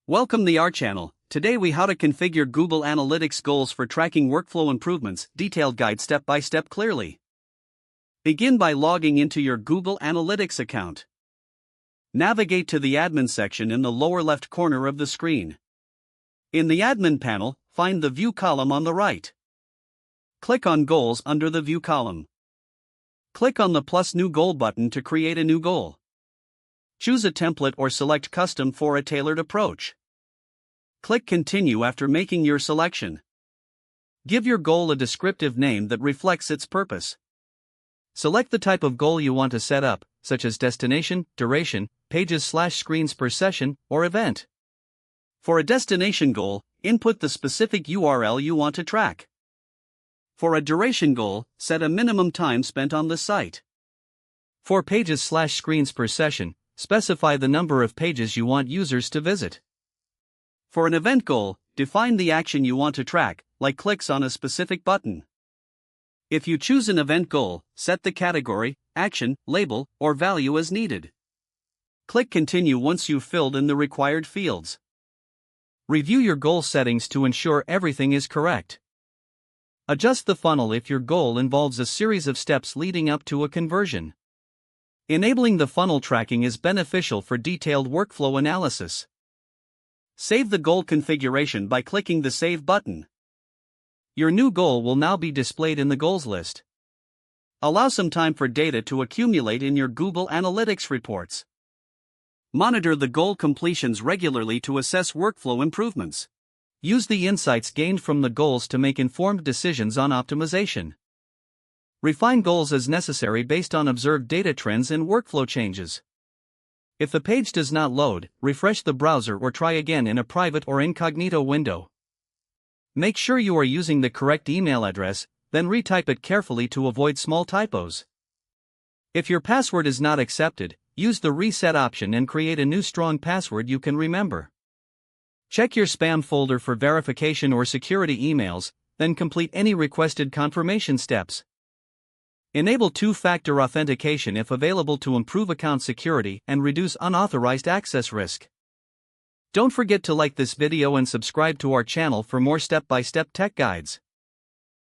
Welcome to our channel. Today we how to configure Google Analytics goals for tracking workflow improvements, detailed guide step by step clearly. Begin by logging into your Google Analytics account. Navigate to the admin section in the lower left corner of the screen. In the admin panel, find the view column on the right. Click on goals under the view column. Click on the plus new goal button to create a new goal. Choose a template or select custom for a tailored approach. Click continue after making your selection. Give your goal a descriptive name that reflects its purpose. Select the type of goal you want to set up, such as destination, duration, pages/screens per session, or event. For a destination goal, input the specific URL you want to track. For a duration goal, set a minimum time spent on the site. For pages/screens per session, specify the number of pages you want users to visit. For an event goal, define the action you want to track, like clicks on a specific button. If you choose an event goal, set the category, action, label, or value as needed. Click continue once you've filled in the required fields. Review your goal settings to ensure everything is correct. Adjust the funnel if your goal involves a series of steps leading up to a conversion. Enabling the funnel tracking is beneficial for detailed workflow analysis. Save the goal configuration by clicking the Save button. Your new goal will now be displayed in the goals list. Allow some time for data to accumulate in your Google Analytics reports. Monitor the goal completions regularly to assess workflow improvements. Use the insights gained from the goals to make informed decisions on optimization. Refine goals as necessary based on observed data trends and workflow changes. If the page does not load, refresh the browser or try again in a private or incognito window. Make sure you are using the correct email address, then retype it carefully to avoid small typos. If your password is not accepted, use the reset option and create a new strong password you can remember. Check your spam folder for verification or security emails, then complete any requested confirmation steps. Enable two-factor authentication if available to improve account security and reduce unauthorized access risk. Don't forget to like this video and subscribe to our channel for more step-by-step tech guides.